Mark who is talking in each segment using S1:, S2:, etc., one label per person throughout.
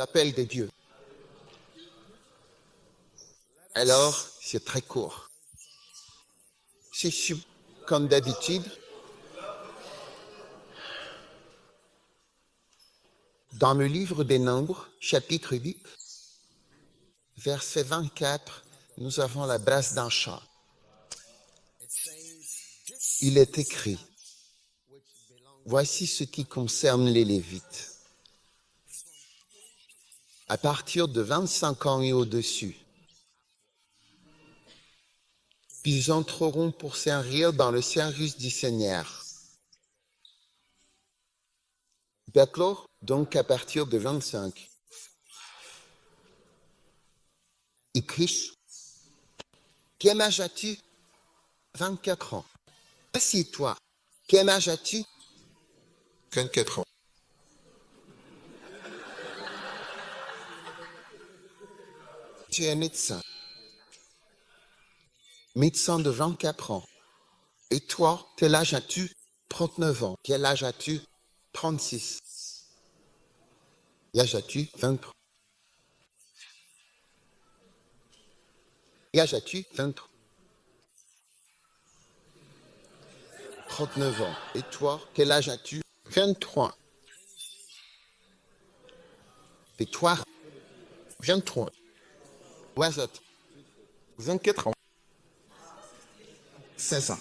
S1: l'appel de Dieu. Alors, c'est très court. C'est comme d'habitude. Dans le livre des Nombres, chapitre 8, verset 24, nous avons la base d'un chant. Il est écrit, voici ce qui concerne les Lévites. À partir de 25 ans et au-dessus, ils entreront pour servir dans le service du Seigneur. D'accord? Donc à partir de 25. Et Chris, quel âge as-tu? 24 ans. Assieds-toi. Quel âge as-tu?
S2: 24 ans.
S1: Tu es médecin. Médecin de 24 ans. Et toi, quel âge as-tu? 39 ans. Quel âge as-tu? 36. Quel âge as-tu? 23. Quel âge as-tu? 23. 39 ans. Et toi, quel âge as-tu? 23. Et toi?
S2: 23.
S1: Wazot.
S2: 24 ans. 16 ans.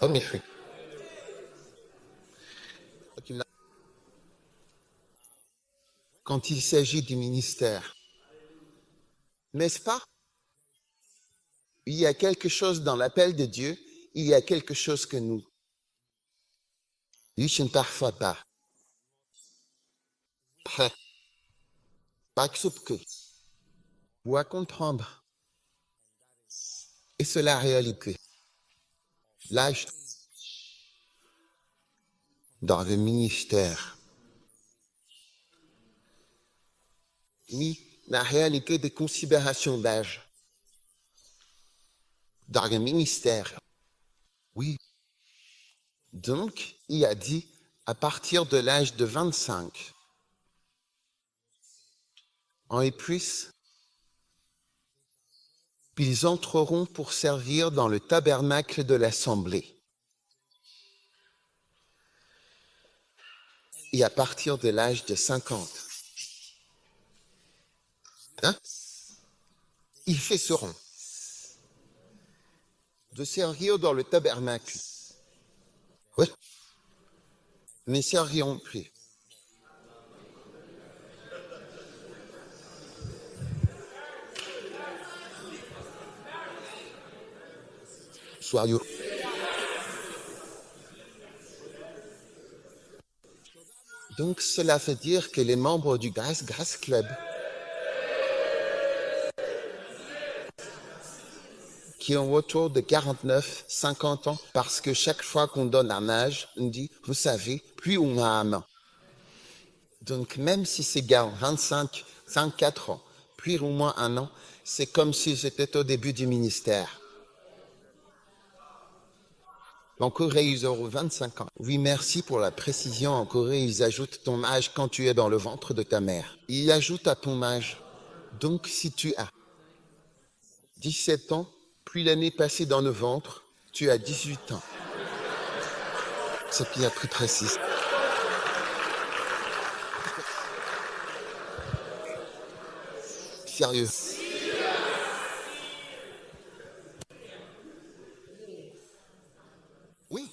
S1: En effet. Quand il s'agit du ministère, n'est-ce pas? Il y a quelque chose dans l'appel de Dieu, il y a quelque chose que nous ne parfois pas. Prêt. Par exemple que, ou à comprendre. Et c'est la réalité. L'âge dans le ministère. Ni la réalité des considérations d'âge. Dans le ministère. Oui. Donc, il a dit, à partir de l'âge de 25 ans et plus, ils entreront pour servir dans le tabernacle de l'Assemblée. Et à partir de l'âge de 50, ils cesseront de servir dans le tabernacle. Oui. Ne serviront plus. Soyons. Donc, cela veut dire que les membres du Grace Club qui ont autour de 49, 50 ans, parce que chaque fois qu'on donne un âge, on dit, vous savez, plus on a un an. Donc, même si ces gars ont 25, 54 ans, puis au moins un an, c'est comme si j'étais au début du ministère. En Corée, ils auront 25 ans. Oui, merci pour la précision. En Corée, ils ajoutent ton âge quand tu es dans le ventre de ta mère. Ils ajoutent à ton âge. Donc, si tu as 17 ans, puis l'année passée dans le ventre, tu as 18 ans. C'est bien plus précis. Sérieux. Oui.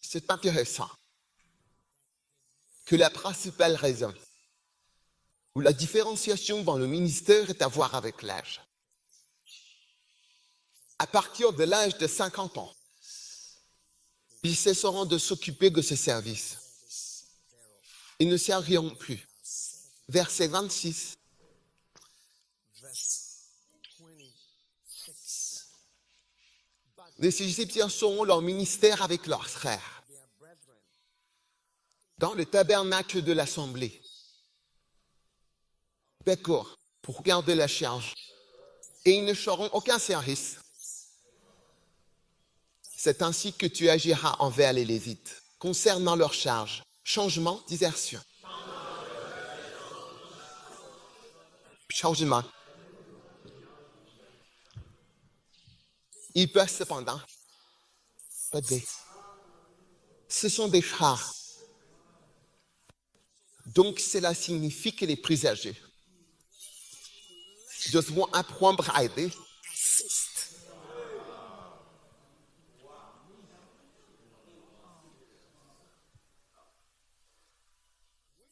S1: C'est intéressant que la principale raison où la différenciation dans le ministère est à voir avec l'âge. À partir de l'âge de 50 ans, ils cesseront de s'occuper de ce service. Ils ne serviront plus. Verset 26. Les Égyptiens seront leur ministère avec leurs frères dans le tabernacle de l'Assemblée. D'accord, pour garder la charge. Et ils ne feront aucun service. C'est ainsi que tu agiras envers les Lévites, concernant leur charge, changement, désertion. Changement. Ils peuvent cependant aider. Ce sont des frères. Donc cela signifie que les plus âgés devront apprendre à aider.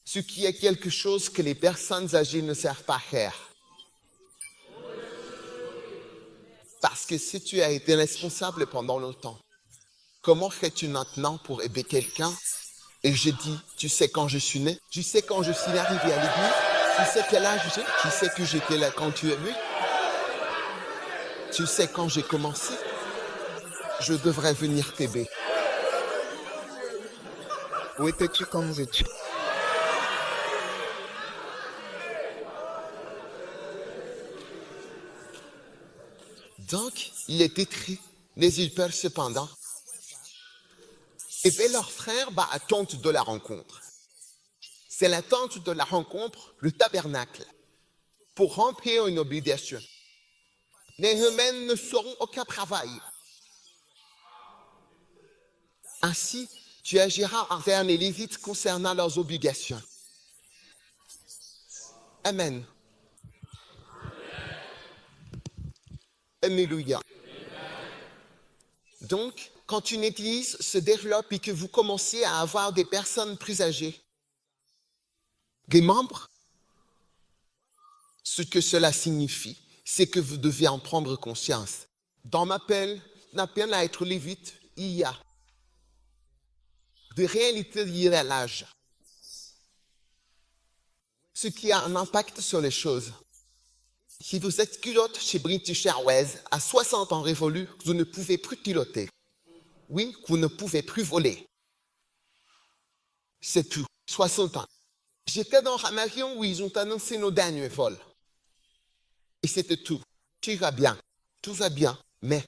S1: Ce qui est quelque chose que les personnes âgées ne savent pas faire. Parce que si tu as été responsable pendant longtemps, comment fais-tu maintenant pour aider quelqu'un? Et je dis, tu sais quand je suis né? Tu sais quand je suis arrivé à l'église? Tu sais quel âge j'ai? Tu sais que j'étais là quand tu es venu? Tu sais quand j'ai commencé? Je devrais venir t'aider.
S3: Où étais-tu quand nous étions?
S1: Donc, il est écrit, mais ils peuvent cependant aider leur frère à tente de la rencontre. C'est la tente de la rencontre, le tabernacle, pour remplir une obligation. Les humains ne feront aucun travail. Ainsi, tu agiras envers les Lévites concernant leurs obligations. Amen. Alléluia. Donc, quand une église se développe et que vous commencez à avoir des personnes plus âgées, des membres, ce que cela signifie, c'est que vous devez en prendre conscience. Dans ma appel à être lévite, il y a des réalités liées à l'âge, ce qui a un impact sur les choses. Si vous êtes pilote chez British Airways, à 60 ans révolus, vous ne pouvez plus piloter. Oui, vous ne pouvez plus voler. C'est tout. 60 ans. J'étais dans un avion où ils ont annoncé nos derniers vols. Et c'était tout. Tout va bien. Tout va bien. Mais,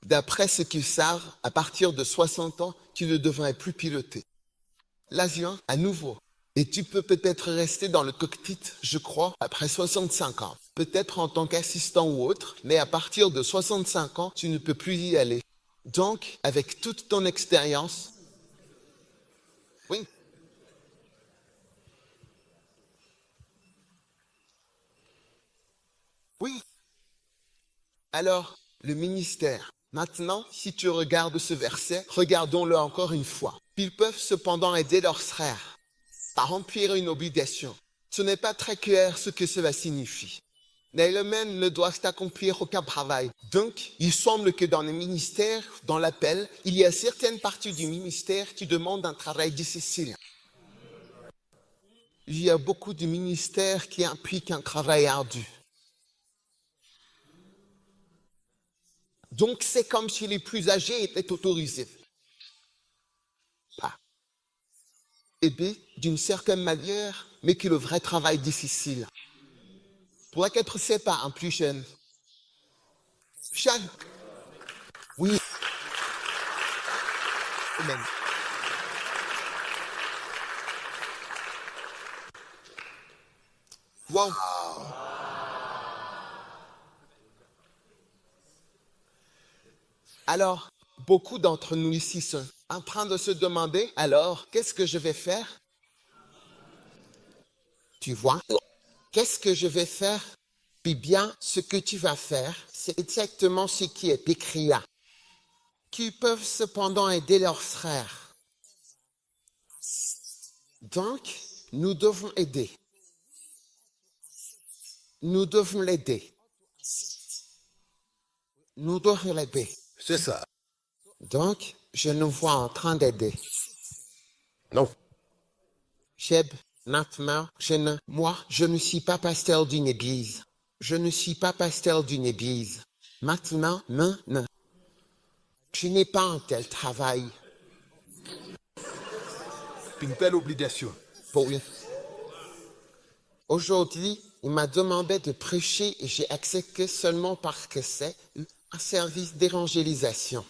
S1: d'après ce qu'ils savent, à partir de 60 ans, tu ne devrais plus piloter. L'avion, à nouveau. Et tu peux peut-être rester dans le cockpit, je crois, après 65 ans. Peut-être en tant qu'assistant ou autre, mais à partir de 65 ans, tu ne peux plus y aller. Donc, avec toute ton expérience, oui. Oui. Alors, le ministère. Maintenant, si tu regardes ce verset, regardons-le encore une fois. Ils peuvent cependant aider leurs frères à remplir une obligation. Ce n'est pas très clair ce que cela signifie. Les humains ne doivent accomplir aucun travail. Donc, il semble que dans le ministère, dans l'appel, il y a certaines parties du ministère qui demandent un travail difficile. Il y a beaucoup de ministères qui impliquent un travail ardu. Donc, c'est comme si les plus âgés étaient autorisés. Pas aider d'une certaine manière, mais que le vrai travail difficile. Pour être fait par un plus jeune. Jeune. Oui. Amen. Wow. Alors, beaucoup d'entre nous ici sont en train de se demander, alors, qu'est-ce que je vais faire? Tu vois, qu'est-ce que je vais faire? Puis bien, ce que tu vas faire, c'est exactement ce qui est écrit là. Qui peuvent cependant aider leurs frères. Donc, nous devons aider. Nous devons l'aider. Nous devons l'aider.
S2: C'est ça.
S1: Donc, je nous vois en train d'aider.
S2: Non.
S1: Cheb, maintenant, moi, je ne suis pas pasteur d'une église. Je ne suis pas pasteur d'une église. Maintenant, non. Je n'ai pas un tel travail.
S2: Une telle obligation.
S1: Pour... Aujourd'hui, il m'a demandé de prêcher et j'ai accepté seulement parce que c'est un service d'évangélisation.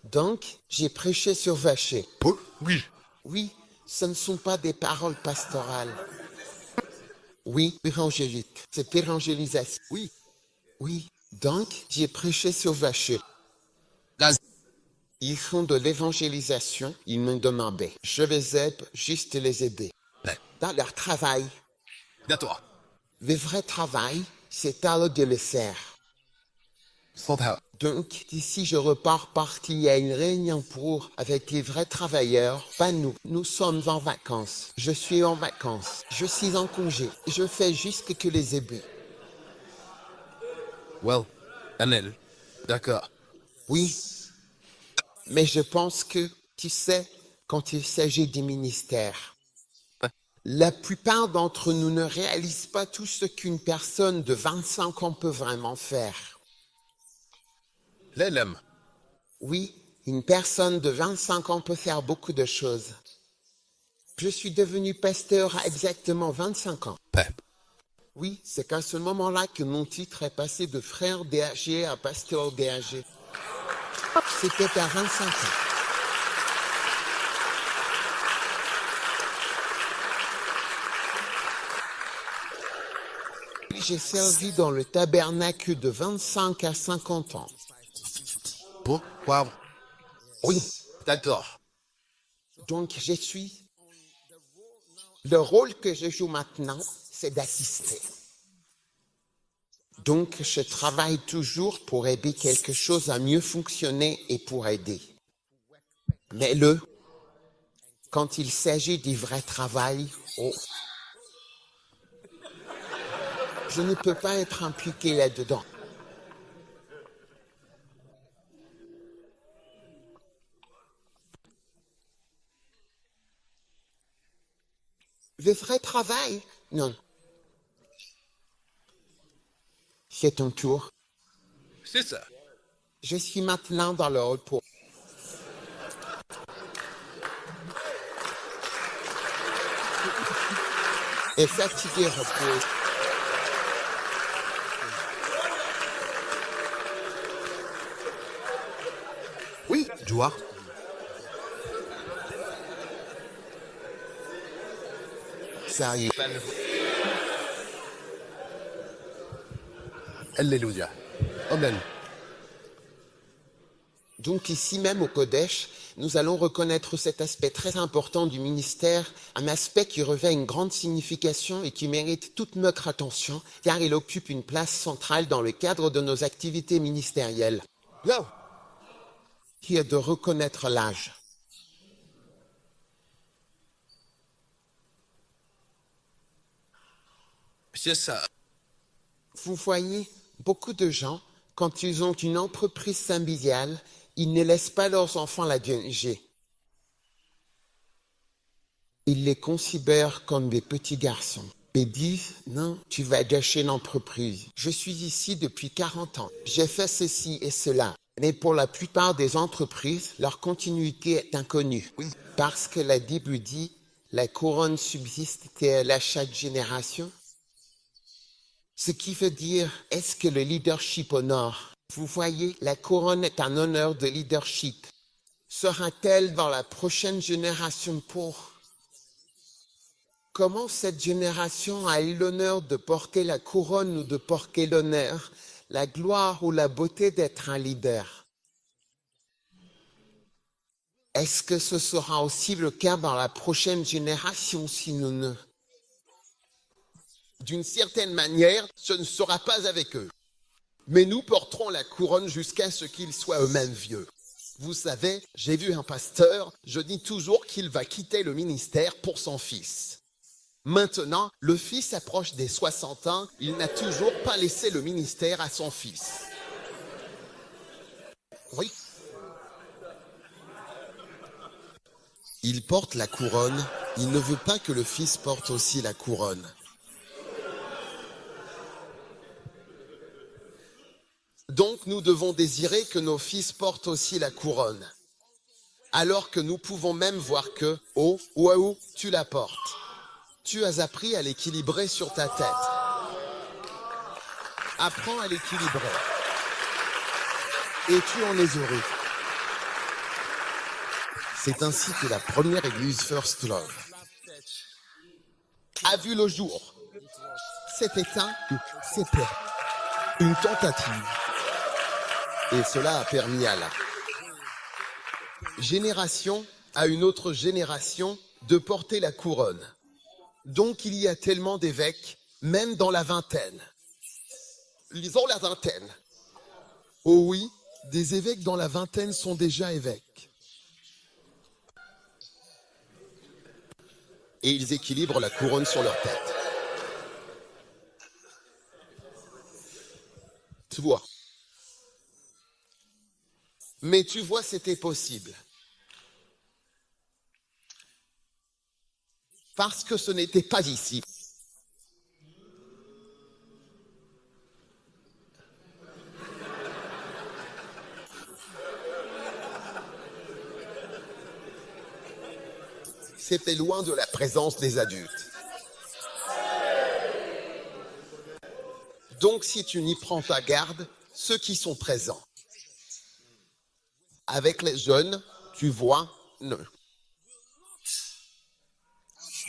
S1: Donc, j'ai prêché sur Vacher.
S2: Oh, oui.
S1: Oui, ce ne sont pas des paroles pastorales. Oui, évangélique. C'est évangélisation.
S2: Oui.
S1: Oui, donc j'ai prêché sur Vacher.
S2: Gaz.
S1: Ils font de l'évangélisation, ils me demandaient. Je les aide, juste les aider.
S2: Ouais.
S1: Dans leur travail,
S2: D'accord.
S1: le vrai travail, c'est à eux de le faire.
S2: Sondhaus.
S1: Donc, d'ici je repars parti, il y a une réunion avec les vrais travailleurs. Pas nous. Nous sommes en vacances. Je suis en vacances. Je suis en congé. Je fais juste que les aider.
S2: Well, Anel. D'accord.
S1: Oui. Mais je pense que, tu sais, quand il s'agit du ministère, la plupart d'entre nous ne réalisent pas tout ce qu'une personne de 25 ans peut vraiment faire.
S2: L'LM.
S1: Oui, une personne de 25 ans peut faire beaucoup de choses. Je suis devenu pasteur à exactement 25 ans.
S2: Pep.
S1: Oui, c'est qu'à ce moment-là que mon titre est passé de frère DHG à pasteur DHG. C'était à 25 ans. J'ai servi dans le tabernacle de 25 à 50 ans.
S2: Pourquoi?
S1: Oui,
S2: D'accord.
S1: donc je suis... Le rôle que je joue maintenant, c'est d'assister. Donc je travaille toujours pour aider quelque chose à mieux fonctionner et pour aider. Mais quand il s'agit du vrai travail, oh, je ne peux pas être impliqué là-dedans. Le vrai travail, non. C'est ton tour.
S2: C'est ça.
S1: Je suis maintenant dans le repos. Et fatigué, repos.
S2: Oui, Joie.
S1: Ça y est.
S2: Alléluia. Amen.
S1: Donc ici même au Kodesh, nous allons reconnaître cet aspect très important du ministère, un aspect qui revêt une grande signification et qui mérite toute notre attention, car il occupe une place centrale dans le cadre de nos activités ministérielles,
S2: Yo.
S1: qui est de reconnaître l'âge.
S2: C'est ça.
S1: Vous voyez, beaucoup de gens, quand ils ont une entreprise familiale, ils ne laissent pas leurs enfants la diriger. Ils les considèrent comme des petits garçons et disent « Non, tu vas gâcher l'entreprise. Je suis ici depuis 40 ans. J'ai fait ceci et cela. » Mais pour la plupart des entreprises, leur continuité est inconnue.
S2: Oui.
S1: Parce que la Bible dit « La couronne subsiste à chaque génération ». Ce qui veut dire, est-ce que le leadership honore? Vous voyez, la couronne est un honneur de leadership. Sera-t-elle dans la prochaine génération pour? Comment cette génération a eu l'honneur de porter la couronne ou de porter l'honneur, la gloire ou la beauté d'être un leader? Est-ce que ce sera aussi le cas dans la prochaine génération si nous ne... D'une certaine manière, ce ne sera pas avec eux. Mais nous porterons la couronne jusqu'à ce qu'ils soient eux-mêmes vieux. Vous savez, j'ai vu un pasteur, je dis toujours qu'il va quitter le ministère pour son fils. Maintenant, le fils approche des 60 ans, il n'a toujours pas laissé le ministère à son fils. Oui. Il porte la couronne, il ne veut pas que le fils porte aussi la couronne. Donc nous devons désirer que nos fils portent aussi la couronne. Alors que nous pouvons même voir que, oh, waouh, tu la portes. Tu as appris à l'équilibrer sur ta tête. Apprends à l'équilibrer. Et tu en es heureux. C'est ainsi que la première église First Love a vu le jour. C'était c'était une tentative. Et cela a permis à la génération à une autre génération de porter la couronne. Donc il y a tellement d'évêques, même dans la vingtaine. Lisons la vingtaine. Oh oui, des évêques dans la vingtaine sont déjà évêques. Et ils équilibrent la couronne sur leur tête. Tu vois. Mais tu vois, c'était possible. Parce que ce n'était pas ici. C'était loin de la présence des adultes. Donc si tu n'y prends pas garde, ceux qui sont présents. Avec les jeunes, tu vois, ne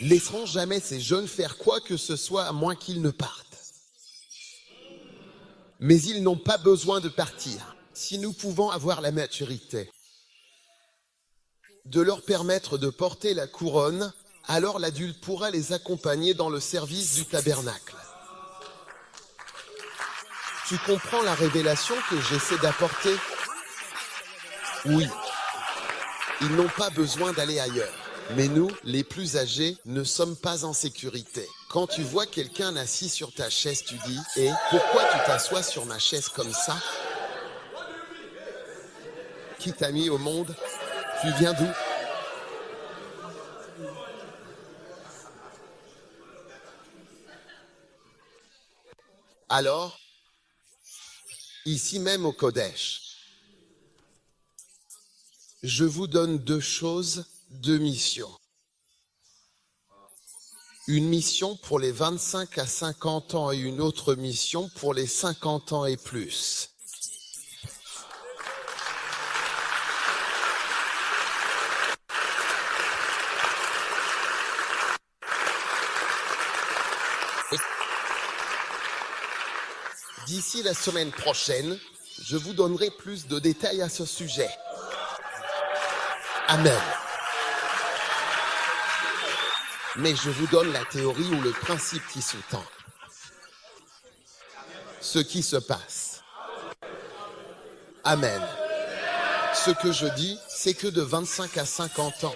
S1: laisseront jamais ces jeunes faire quoi que ce soit à moins qu'ils ne partent. Mais ils n'ont pas besoin de partir. Si nous pouvons avoir la maturité de leur permettre de porter la couronne, alors l'adulte pourra les accompagner dans le service du tabernacle. Tu comprends la révélation que j'essaie d'apporter? Oui, ils n'ont pas besoin d'aller ailleurs. Mais nous, les plus âgés, ne sommes pas en sécurité. Quand tu vois quelqu'un assis sur ta chaise, tu dis « Et pourquoi tu t'assois sur ma chaise comme ça? Qui t'a mis au monde? Tu viens d'où ?» Alors, ici même au Kodesh, je vous donne deux choses, deux missions. Une mission pour les 25 à 50 ans et une autre mission pour les 50 ans et plus. D'ici la semaine prochaine, je vous donnerai plus de détails à ce sujet. Amen. Mais je vous donne la théorie ou le principe qui sous-tend ce qui se passe. Amen. Ce que je dis, c'est que de 25 à 50 ans,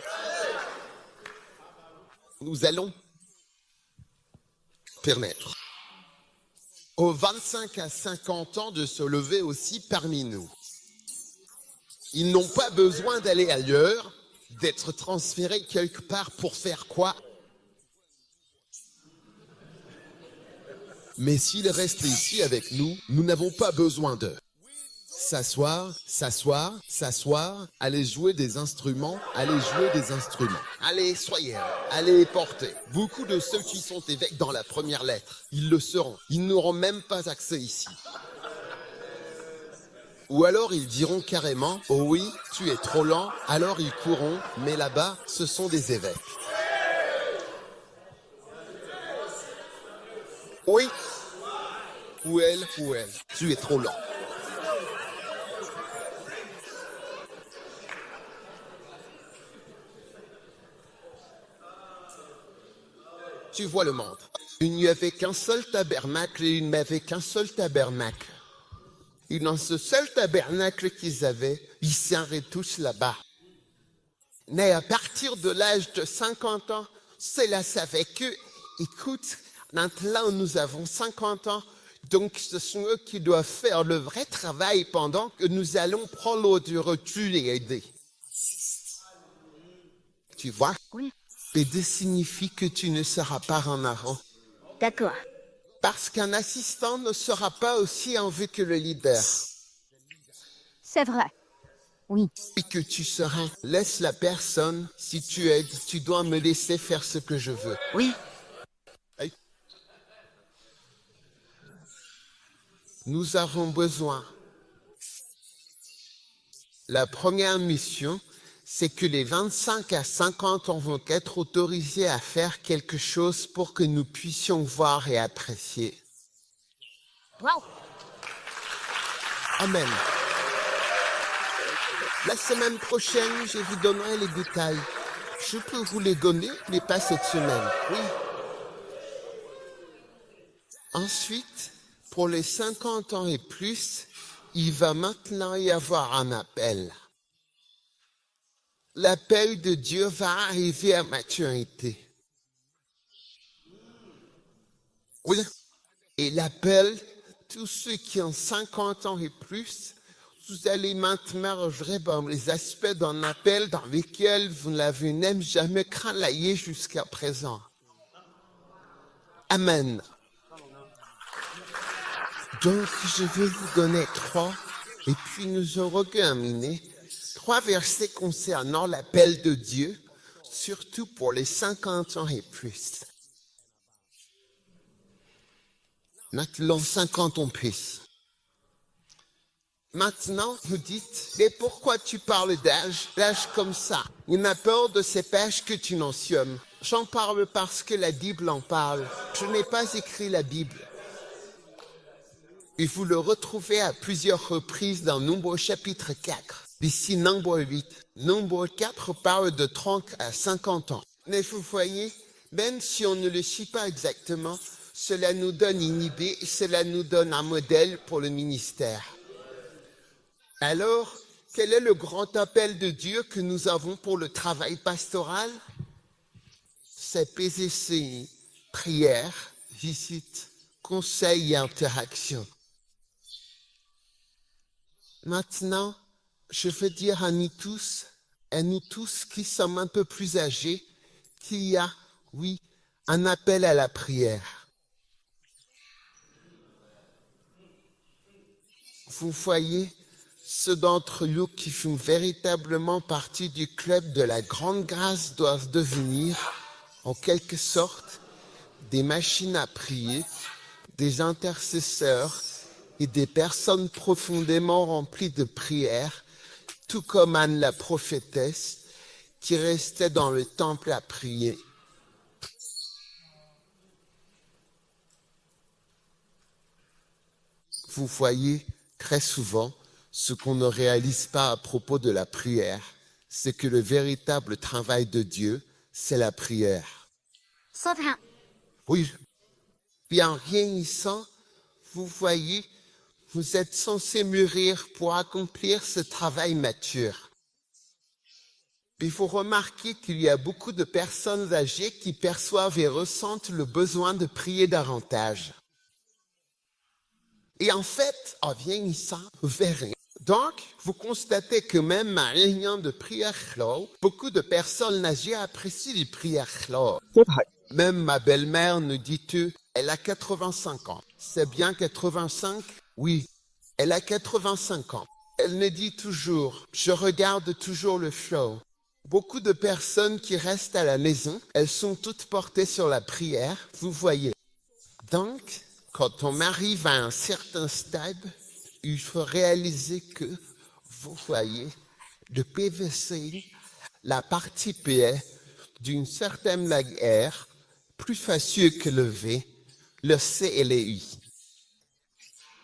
S1: nous allons permettre aux 25 à 50 ans de se lever aussi parmi nous. Ils n'ont pas besoin d'aller ailleurs, d'être transférés quelque part pour faire quoi? Mais s'ils restent ici avec nous, nous n'avons pas besoin d'eux. S'asseoir, s'asseoir, s'asseoir, aller jouer des instruments, aller jouer des instruments. Allez, soyez là, allez porter. Beaucoup de ceux qui sont évêques dans la première lettre, ils le seront. Ils n'auront même pas accès ici. Ou alors ils diront carrément, oh oui, tu es trop lent, alors ils courront, mais là-bas, ce sont des évêques. Oui. Ou elle, tu es trop lent. Tu vois le monde. Il n'y avait qu'un seul tabernacle et il n'y avait qu'un seul tabernacle. Et dans ce seul tabernacle qu'ils avaient, ils s'arrêtent tous là-bas. Mais à partir de l'âge de 50 ans, cela savait que, écoute, maintenant nous avons 50 ans, donc ce sont eux qui doivent faire le vrai travail pendant que nous allons prendre du recul et aider. Tu vois?
S4: Oui.
S1: Aider signifie que tu ne seras pas en avant.
S4: D'accord.
S1: Parce qu'un assistant ne sera pas aussi en vue que le leader.
S4: C'est vrai. Oui.
S1: Et que tu seras. Laisse la personne. Si tu aides, tu dois me laisser faire ce que je veux.
S4: Oui.
S1: nous avons besoin. La première mission, c'est que les 25 à 50 ans vont être autorisés à faire quelque chose pour que nous puissions voir et apprécier.
S4: Wow.
S1: Amen. La semaine prochaine, je vous donnerai les détails. Je peux vous les donner, mais pas cette semaine. Oui. Ensuite, pour les 50 ans et plus, il va maintenant y avoir un appel. L'appel de Dieu va arriver à maturité. Oui. Et l'appel, tous ceux qui ont 50 ans et plus, vous allez maintenant œuvrer dans les aspects d'un appel dans lesquels vous n'avez même jamais travaillé jusqu'à présent. Amen. Donc, je vais vous donner 3, et puis nous aurons terminé. 3 versets concernant l'appel de Dieu, surtout pour les 50 ans et plus. Maintenant, 50 ans plus. Maintenant, vous dites, mais pourquoi tu parles d'âge comme ça? Il m'a peur de cet âge que tu mentionnes. J'en parle parce que la Bible en parle. Je n'ai pas écrit la Bible. Et vous le retrouvez à plusieurs reprises dans Nombre chapitre 4. Ici, Nombre 8. Nombre 4 parle de 30 à 50 ans. Mais vous voyez, même si on ne le suit pas exactement, cela nous donne une idée, cela nous donne un modèle pour le ministère. Alors, quel est le grand appel de Dieu que nous avons pour le travail pastoral? C'est PCCI, prière, visite, conseil et interaction. Maintenant, je veux dire à nous tous qui sommes un peu plus âgés, qu'il y a, oui, un appel à la prière. Vous voyez, ceux d'entre nous qui font véritablement partie du club de la grande grâce doivent devenir, en quelque sorte, des machines à prier, des intercesseurs et des personnes profondément remplies de prière, tout comme Anne la prophétesse, qui restait dans le temple à prier. Vous voyez, très souvent, ce qu'on ne réalise pas à propos de la prière, c'est que le véritable travail de Dieu, c'est la prière. Oui. Bien vieillissant, vous voyez, vous êtes censé mûrir pour accomplir ce travail mature. Il faut remarquer qu'il y a beaucoup de personnes âgées qui perçoivent et ressentent le besoin de prier davantage. Et en fait, en vieillissant, vous verrez. Donc, vous constatez que même à réunion de prière clos, beaucoup de personnes âgées apprécient les prières clos. Même ma belle-mère nous dit-elle, elle a 85 ans. C'est bien 85? Oui, elle a 85 ans. Elle me dit toujours, je regarde toujours le show. Beaucoup de personnes qui restent à la maison, elles sont toutes portées sur la prière, vous voyez. Donc, quand on arrive à un certain stade, il faut réaliser que, vous voyez, le PVC, la partie P d'une certaine manière, plus facile que le V, le C et les I.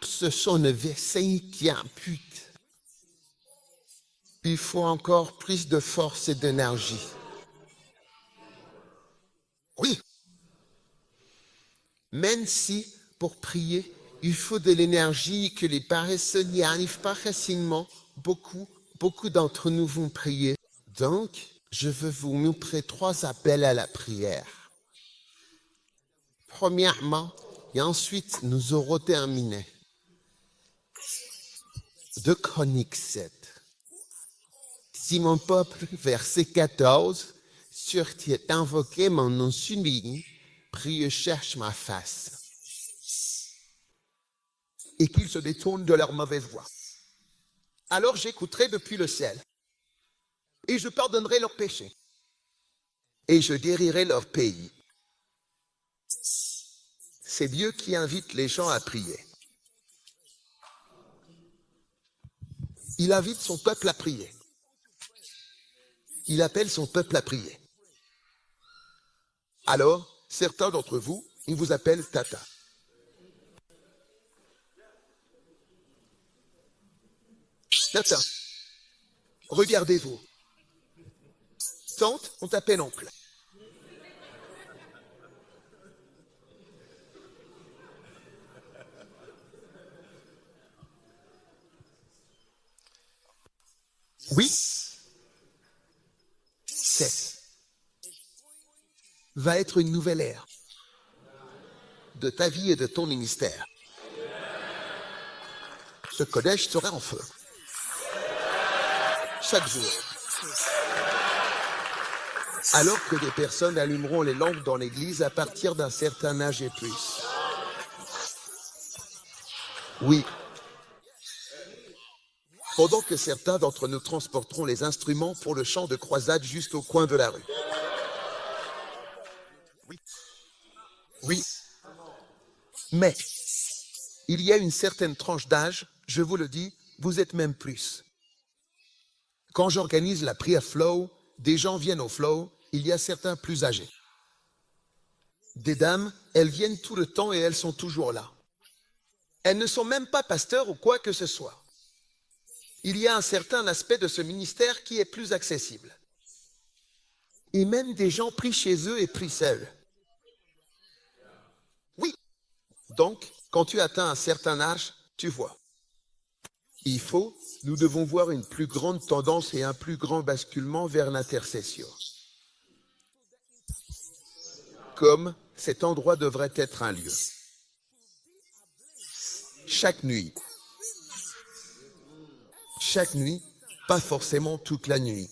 S1: Ce sont les VCI qui imputent. Il faut encore plus de force et d'énergie. Oui. Même si, pour prier, il faut de l'énergie que les paresseux n'y arrivent pas facilement, beaucoup d'entre nous vont prier. Donc, je veux vous montrer 3 appels à la prière. Premièrement, et ensuite nous aurons terminé. 2 Chroniques 7. Si mon peuple, verset 14, sur qui est invoqué mon nom s'humilie, prie et cherche ma face.
S5: Et qu'ils se détournent de leur mauvaise voie. Alors j'écouterai depuis le ciel, et je pardonnerai leurs péchés, et je guérirai leur pays. C'est Dieu qui invite les gens à prier. Il invite son peuple à prier. Il appelle son peuple à prier. Alors, certains d'entre vous, ils vous appellent Tata. Tata, regardez-vous. Tante, on t'appelle oncle. Oui, cette va être une nouvelle ère de ta vie et de ton ministère. Ce collège sera en feu. Chaque jour. Alors que des personnes allumeront les lampes dans l'église à partir d'un certain âge et plus. Oui. Pendant que certains d'entre nous transporteront les instruments pour le chant de croisade juste au coin de la rue. Oui. Oui. Mais, il y a une certaine tranche d'âge, je vous le dis, vous êtes même plus. Quand j'organise la prière flow, des gens viennent au flow, il y a certains plus âgés. Des dames, elles viennent tout le temps et elles sont toujours là. Elles ne sont même pas pasteurs ou quoi que ce soit. Il y a un certain aspect de ce ministère qui est plus accessible. Et même des gens prient chez eux et prient seuls. Oui. Donc, quand tu atteins un certain âge, tu vois. Nous devons voir une plus grande tendance et un plus grand basculement vers l'intercession. Comme cet endroit devrait être un lieu. Chaque nuit, pas forcément toute la nuit.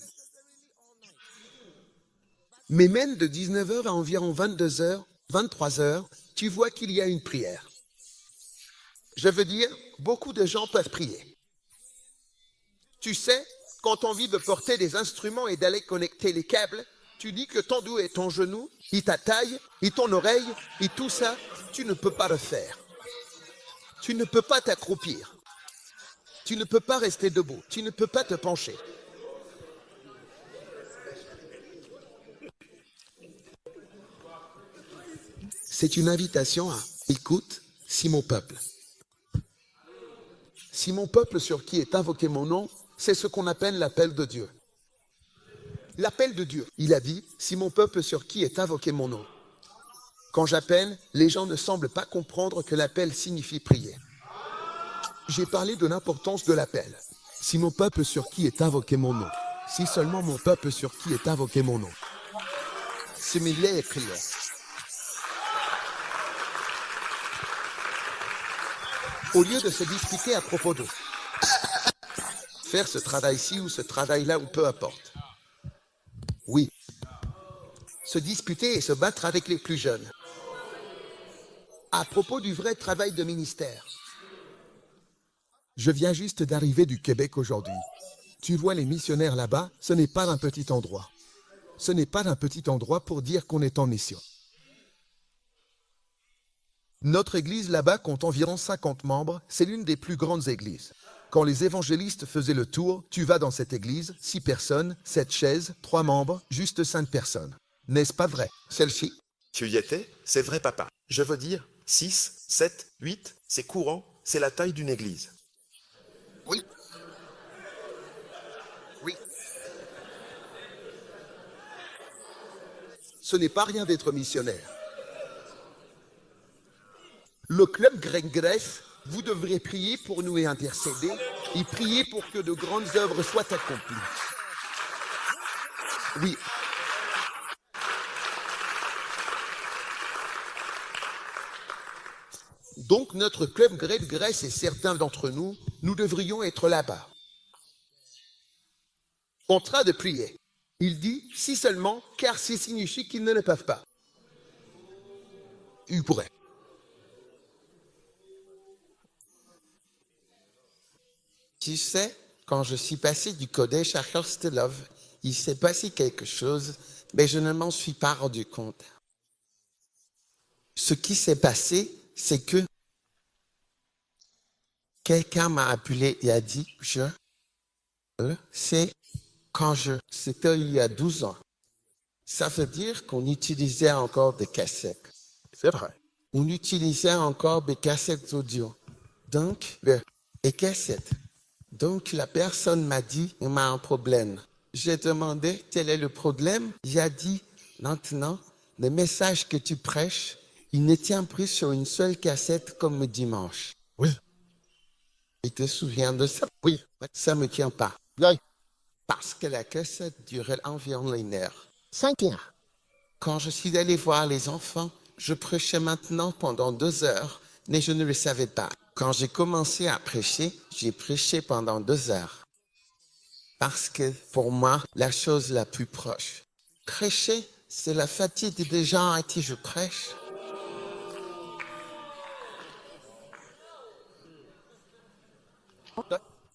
S5: Mais même de 19h à environ 22h, 23h, tu vois qu'il y a une prière. Je veux dire, beaucoup de gens peuvent prier. Tu sais, quand tu as envie de porter des instruments et d'aller connecter les câbles, tu dis que ton dos et ton genou, et ta taille, et ton oreille, et tout ça, tu ne peux pas le faire. Tu ne peux pas t'accroupir. Tu ne peux pas rester debout. Tu ne peux pas te pencher. C'est une invitation à écoute, si mon peuple. Si mon peuple sur qui est invoqué mon nom, c'est ce qu'on appelle l'appel de Dieu. L'appel de Dieu. Il a dit, si mon peuple sur qui est invoqué mon nom. Quand j'appelle, les gens ne semblent pas comprendre que l'appel signifie prier. J'ai parlé de l'importance de l'appel. Si mon peuple sur qui est invoqué mon nom. Si seulement mon peuple sur qui est invoqué mon nom. Similaire et prière. Au lieu de se disputer à propos d'eux. Faire ce travail-ci ou ce travail-là ou peu importe. Oui. Se disputer et se battre avec les plus jeunes. À propos du vrai travail de ministère. Je viens juste d'arriver du Québec aujourd'hui. Tu vois les missionnaires là-bas, ce n'est pas un petit endroit. Ce n'est pas un petit endroit pour dire qu'on est en mission. Notre église là-bas compte environ 50 membres, c'est l'une des plus grandes églises. Quand les évangélistes faisaient le tour, tu vas dans cette église, 6 personnes, 7 chaises, 3 membres, juste 5 personnes. N'est-ce pas vrai, celle-ci?
S6: Tu y étais? C'est vrai, papa. Je veux dire, 6, 7, 8, c'est courant, c'est la taille d'une église.
S5: Oui. Oui. Ce n'est pas rien d'être missionnaire. Le club Greg-Grèce, vous devrez prier pour nous et intercéder, et prier pour que de grandes œuvres soient accomplies. Oui. Donc notre club Greg-Grèce et certains d'entre nous, nous devrions être là-bas. En train de prier. Il dit, si seulement, car c'est signifie qu'ils ne le peuvent pas. Ils pourraient. Tu sais, quand je suis passé du Kodesh à Herstelov, il s'est passé quelque chose, mais je ne m'en suis pas rendu compte. Ce qui s'est passé, c'est que quelqu'un m'a appelé et a dit,
S1: C'est c'était il y a 12 ans. Ça veut dire qu'on utilisait encore des cassettes.
S6: C'est vrai.
S1: On utilisait encore des cassettes audio. Donc, les cassettes. Donc, la personne m'a dit, on a un problème. J'ai demandé, quel est le problème? Il a dit, maintenant, le message que tu prêches, il ne tient plus sur une seule cassette comme le dimanche.
S6: Oui.
S1: Tu te souviens de ça?
S6: Oui.
S1: Ça ne me tient pas.
S6: Oui.
S1: Parce que la cassette durait environ 1 heure.
S4: 5 heures.
S1: Quand je suis allé voir les enfants, je prêchais maintenant pendant 2 heures, mais je ne le savais pas. Quand j'ai commencé à prêcher, j'ai prêché pendant 2 heures. Parce que pour moi, la chose la plus proche. Prêcher, c'est la fatigue des gens à qui je prêche.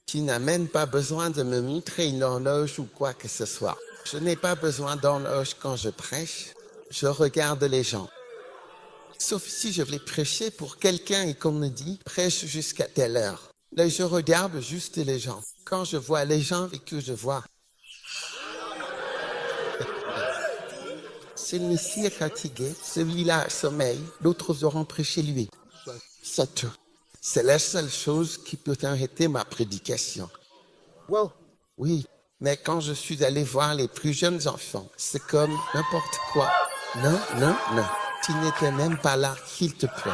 S1: Tu n'as même pas besoin de me montrer une horloge ou quoi que ce soit. Je n'ai pas besoin d'horloge quand je prêche. Je regarde les gens. Sauf si je vais prêcher pour quelqu'un et qu'on me dit « prêche jusqu'à telle heure ». Là, je regarde juste les gens. Quand je vois les gens et que je vois celui-ci est fatigué, celui-là a sommeil, d'autres auront prêché lui. C'est tout. C'est la seule chose qui peut arrêter ma prédication.
S6: Wow.
S1: Oui, mais quand je suis allé voir les plus jeunes enfants, c'est comme n'importe quoi. Non, non, non. Tu n'étais même pas là, s'il te plaît.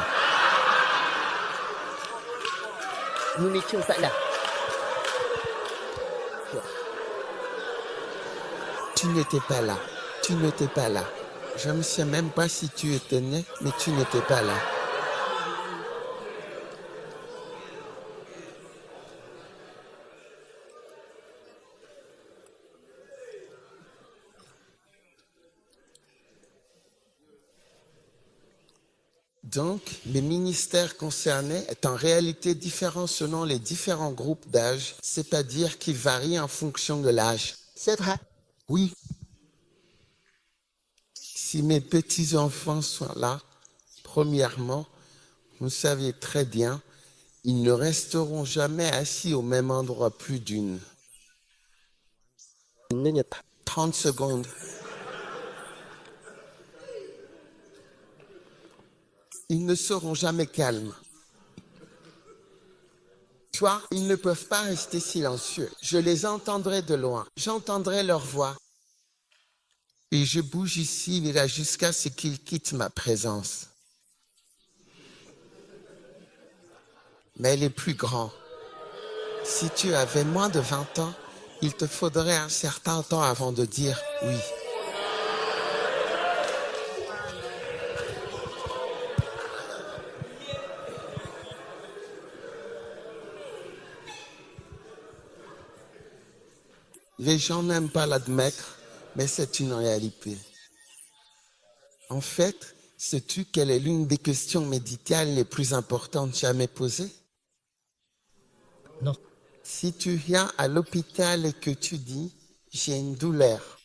S4: Nous n'étions pas là.
S1: Tu n'étais pas là. Tu n'étais pas là. Je ne sais même pas si tu étais né, mais tu n'étais pas là. Donc, le ministère concerné est en réalité différent selon les différents groupes d'âge, c'est-à-dire qu'il varie en fonction de l'âge.
S4: C'est vrai.
S1: Oui. Si mes petits-enfants sont là, premièrement, vous savez très bien, ils ne resteront jamais assis au même endroit plus d'une. 30 secondes. Ils ne seront jamais calmes. Tu vois, ils ne peuvent pas rester silencieux. Je les entendrai de loin. J'entendrai leur voix. Et je bouge ici et là jusqu'à ce qu'ils quittent ma présence. Mais les plus grands, si tu avais moins de 20 ans, il te faudrait un certain temps avant de dire oui. Les gens n'aiment pas l'admettre, mais c'est une réalité. En fait, sais-tu quelle est l'une des questions médicales les plus importantes jamais posées?
S4: Non.
S1: Si tu viens à l'hôpital et que tu dis « j'ai une douleur »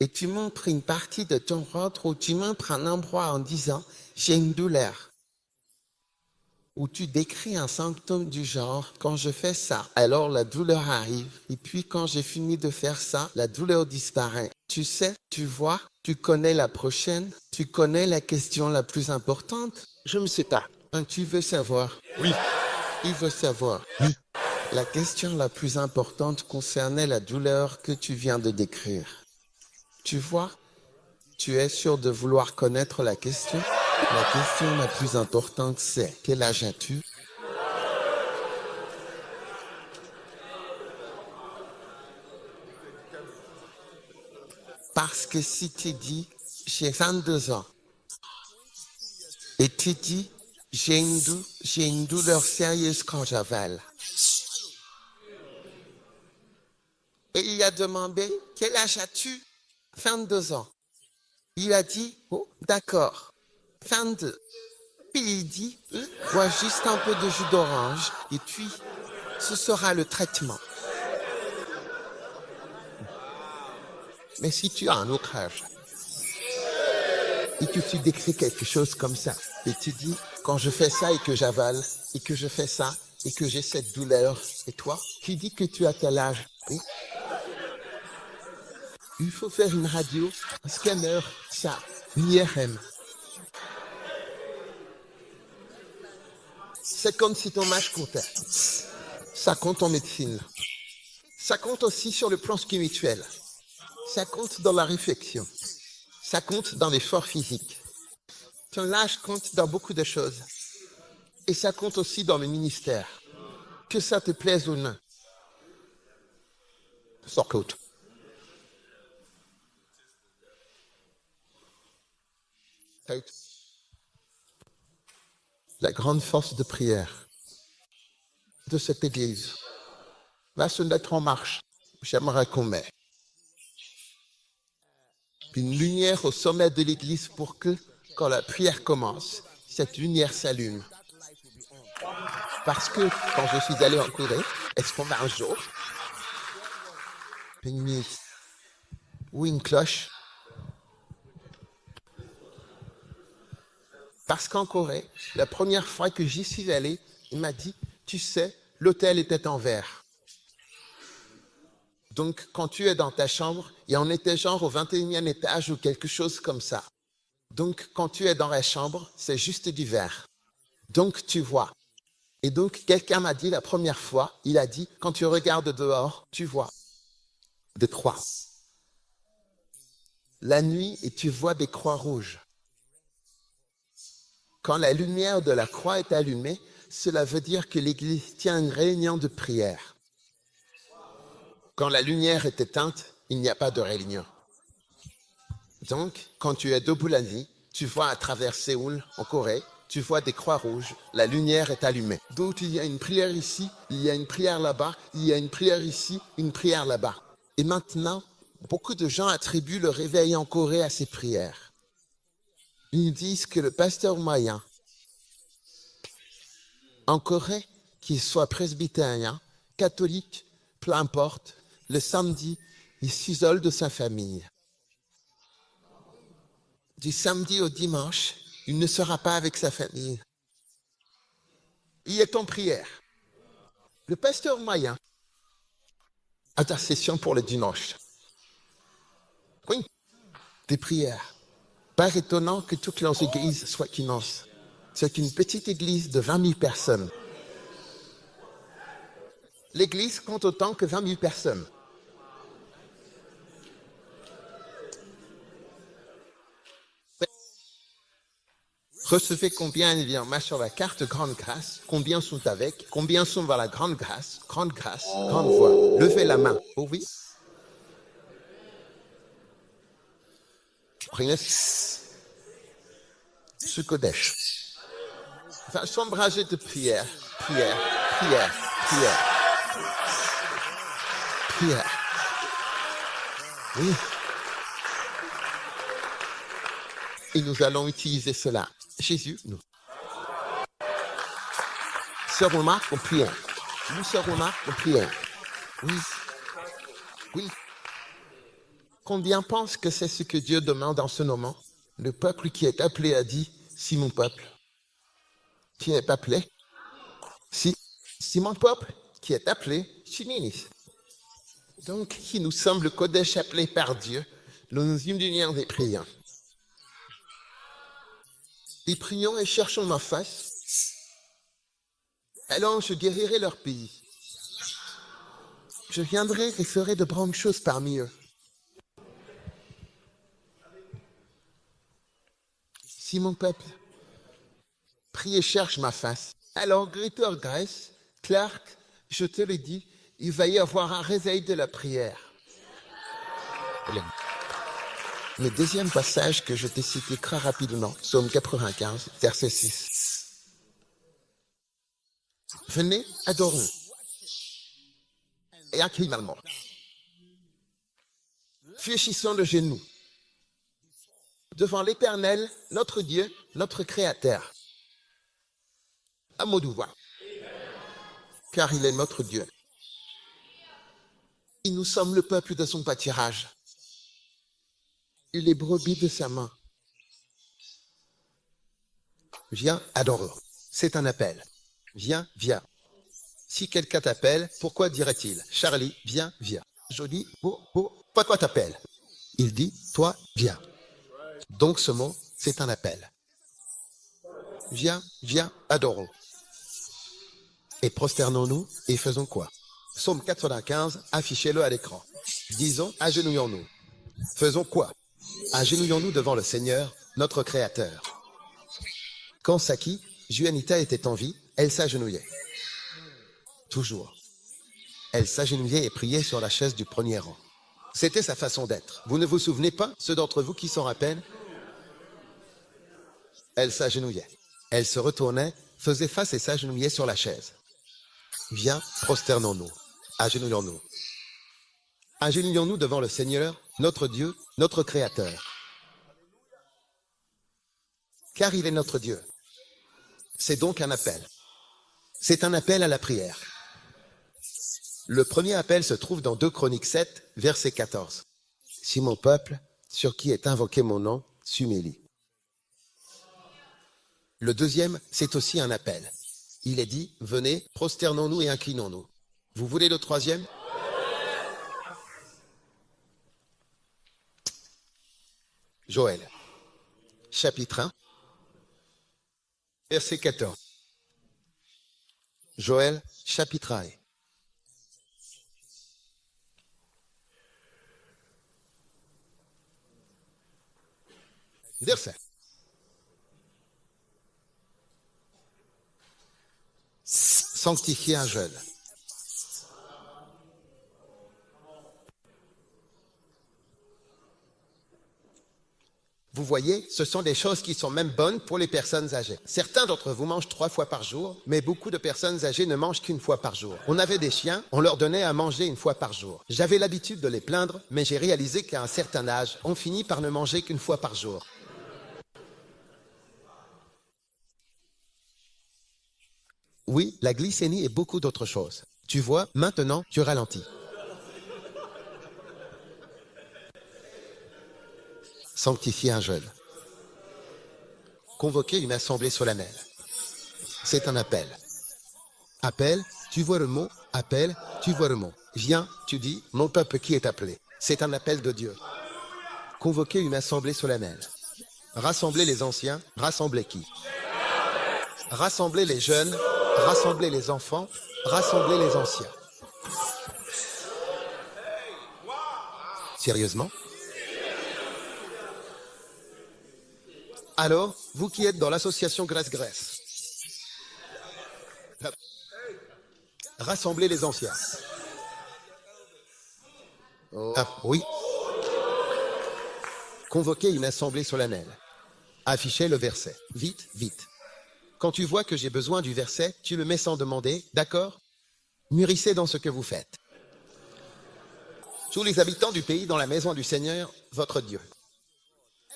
S1: et tu montres une partie de ton ventre ou tu montres un endroit en disant « j'ai une douleur » ou tu décris un symptôme du genre « quand je fais ça, alors la douleur arrive et puis quand j'ai fini de faire ça, la douleur disparaît ». Tu sais, tu vois, tu connais la prochaine, tu connais la question la plus importante.
S6: Je ne sais pas.
S1: Tu veux savoir?
S6: Oui.
S1: Il veut savoir.
S6: Oui.
S1: La question la plus importante concernait la douleur que tu viens de décrire. Tu vois, tu es sûr de vouloir connaître la question? La question la plus importante, c'est quel âge as-tu? Parce que si tu dis j'ai 22 ans et tu dis j'ai une douleur sérieuse quand j'avale. Et il a demandé quel âge as-tu? 22 ans. Il a dit oh d'accord. 22. Puis il dit, bois juste un peu de jus d'orange et puis ce sera le traitement. Mais si tu as un autre âge et que tu décris quelque chose comme ça et tu dis, quand je fais ça et que j'avale et que je fais ça et que j'ai cette douleur. Et toi, qui dis que tu as tel âge? Oui. Il faut faire une radio, un scanner, ça, une IRM. Ça compte si ton âge comptait. Ça compte en médecine. Ça compte aussi sur le plan spirituel. Ça compte dans la réflexion. Ça compte dans l'effort physique. Ton âge compte dans beaucoup de choses. Et ça compte aussi dans le ministère. Que ça te plaise ou non. Sors compte. La grande force de prière de cette église va se mettre en marche. J'aimerais qu'on mette une lumière au sommet de l'église pour que, quand la prière commence, cette lumière s'allume. Parce que quand je suis allé en Corée, est-ce qu'on a un jour une minute ou une cloche? Parce qu'en Corée, la première fois que j'y suis allé, il m'a dit, tu sais, l'hôtel était en verre. Donc, quand tu es dans ta chambre, et on était genre au 21e étage ou quelque chose comme ça. Donc, quand tu es dans la chambre, c'est juste du verre. Donc, tu vois. Et donc, quelqu'un m'a dit la première fois, il a dit, quand tu regardes dehors, tu vois des croix. La nuit, et tu vois des croix rouges. Quand la lumière de la croix est allumée, cela veut dire que l'Église tient une réunion de prière. Quand la lumière est éteinte, il n'y a pas de réunion. Donc, quand tu es debout la nuit, tu vois à travers Séoul, en Corée, tu vois des croix rouges, la lumière est allumée. Donc, il y a une prière ici, il y a une prière là-bas, il y a une prière ici, une prière là-bas. Et maintenant, beaucoup de gens attribuent le réveil en Corée à ces prières. Ils disent que le pasteur moyen en Corée, qu'il soit presbytérien, catholique, peu importe, le samedi, il s'isole de sa famille. Du samedi au dimanche, il ne sera pas avec sa famille. Il est en prière. Le pasteur moyen a ta session pour le dimanche. Oui, des prières. Pas étonnant que toutes les églises soient immenses. C'est une petite église de 20 000 personnes. L'église compte autant que 20 000 personnes. Recevez combien il y en a sur la carte Grande Grâce, combien sont avec, combien sont dans la Grande Grâce, Grande Voix. Levez la main. Oh oui. Prenez ce Kodesh. Enfin, s'embraser de prière, prière, prière, prière, prière. Oui. Et nous allons utiliser cela. Jésus, nous. Sœur Omar, on prie. Nous, Sœur Omar, on prie. Oui. Oui. Combien pensent que c'est ce que Dieu demande en ce moment? Le peuple qui est appelé a dit, si mon peuple, qui est appelé, si mon peuple qui est appelé, Chiminis. Donc, qui nous semble Kodesh appelé par Dieu, nous nous unions des prières. Et prions et cherchons ma face. Alors je guérirai leur pays. Je viendrai et ferai de grandes choses parmi eux. Si mon peuple prie et cherche ma face, alors Greater Grace, Clark, je te le dis, il va y avoir un réveil de la prière. Le deuxième passage que je t'ai cité très rapidement, Psaume 95, verset 6. Venez, adorons. Et accueillons. Fléchissons le genou devant l'Éternel, notre Dieu, notre Créateur. À mot d'ouvert. Car il est notre Dieu. Et nous sommes le peuple de son pâturage. Et les brebis de sa main. Viens, adore. C'est un appel. Viens, viens. Si quelqu'un t'appelle, pourquoi dirait-il « Charlie, viens, viens ». Je dis « Pourquoi t'appelles ?» Il dit « Toi, viens ». Donc ce mot, c'est un appel. Viens, viens, adorons. Et prosternons-nous et faisons quoi? Psaume 95, affichez-le à l'écran. Disons, agenouillons-nous. Faisons quoi? Agenouillons-nous devant le Seigneur, notre Créateur. Quand Saki, Juanita était en vie, elle s'agenouillait. Toujours. Elle s'agenouillait et priait sur la chaise du premier rang. C'était sa façon d'être. Vous ne vous souvenez pas, ceux d'entre vous qui s'en rappellent? Elle s'agenouillait. Elle se retournait, faisait face et s'agenouillait sur la chaise. Viens, prosternons-nous. Agenouillons-nous. Agenouillons-nous devant le Seigneur, notre Dieu, notre Créateur. Car il est notre Dieu. C'est donc un appel. C'est un appel à la prière. Le premier appel se trouve dans 2 Chroniques 7, verset 14. Si mon peuple, sur qui est invoqué mon nom, s'humilie. Le deuxième, c'est aussi un appel. Il est dit, venez, prosternons-nous et inclinons-nous. Vous voulez le troisième? Joël, chapitre 1, verset 14. Joël, chapitre 1. Verset. Sanctifier un jeune. Vous voyez, ce sont des choses qui sont même bonnes pour les personnes âgées. Certains d'entre vous mangent 3 fois par jour, mais beaucoup de personnes âgées ne mangent qu'1 fois par jour. On avait des chiens, on leur donnait à manger 1 fois par jour. J'avais l'habitude de les plaindre, mais j'ai réalisé qu'à un certain âge, on finit par ne manger qu'1 fois par jour. Oui, la glycémie et beaucoup d'autres choses. Tu vois, maintenant, tu ralentis. Sanctifier un jeune. Convoquer une assemblée solennelle. C'est un appel. Appel, tu vois le mot. Appel, tu vois le mot. Viens, tu dis, mon peuple qui est appelé. C'est un appel de Dieu. Convoquer une assemblée solennelle. Rassembler les anciens. Rassembler qui? Rassembler les jeunes. Rassembler les enfants. Rassembler les anciens. Sérieusement? Alors, vous qui êtes dans l'association Grèce-Grèce, rassemblez les anciens. Ah, oui. Convoquez une assemblée solennelle. Affichez le verset. Vite, vite. Quand tu vois que j'ai besoin du verset, tu le mets sans demander, d'accord? Mûrissez dans ce que vous faites. Tous les habitants du pays dans la maison du Seigneur, votre Dieu.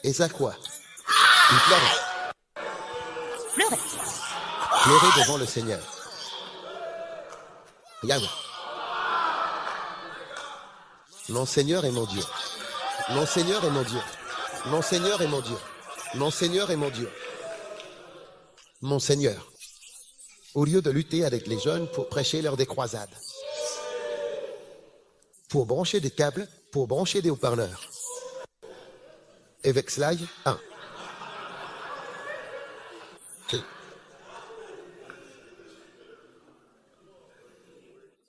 S1: Et ça quoi? Il pleurait. Pleurez devant le Seigneur. Yahweh. Mon Seigneur est mon Dieu. Mon Seigneur est mon Dieu. Mon Seigneur est mon Dieu. Mon Seigneur est mon Dieu. Mon Seigneur. Au lieu de lutter avec les jeunes pour prêcher lors des croisades, pour brancher des câbles, pour brancher des haut-parleurs. Avec slide 1.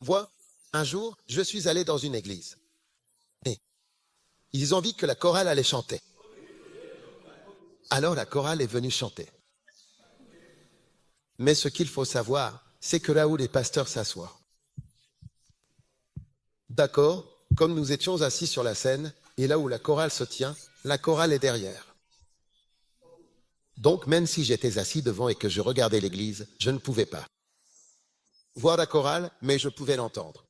S1: Vois, un jour, je suis allé dans une église. Et ils ont vu que la chorale allait chanter. Alors la chorale est venue chanter. Mais ce qu'il faut savoir, c'est que là où les pasteurs s'assoient. D'accord, comme nous étions assis sur la scène, et là où la chorale se tient, la chorale est derrière. Donc même si j'étais assis devant et que je regardais l'église, je ne pouvais pas voir la chorale, mais je pouvais l'entendre.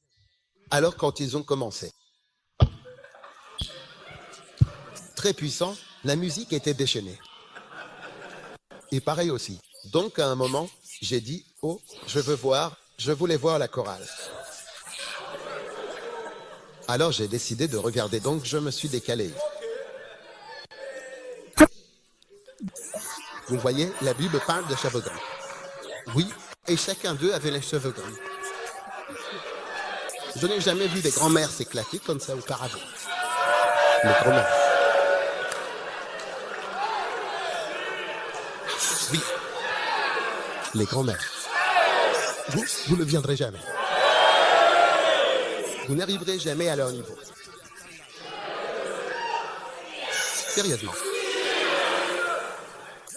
S1: Alors quand ils ont commencé, très puissant, la musique était déchaînée. Et pareil aussi. Donc à un moment, j'ai dit, oh, je voulais voir la chorale. Alors j'ai décidé de regarder, donc je me suis décalé. Vous voyez, la Bible parle de cheveux gris. Oui, et chacun d'eux avait les cheveux gris.
S7: Je n'ai jamais vu des grands-mères s'éclater comme ça auparavant. Les grands-mères. Oui. Les grands-mères. Vous ne viendrez jamais. Vous n'arriverez jamais à leur niveau. Sérieusement.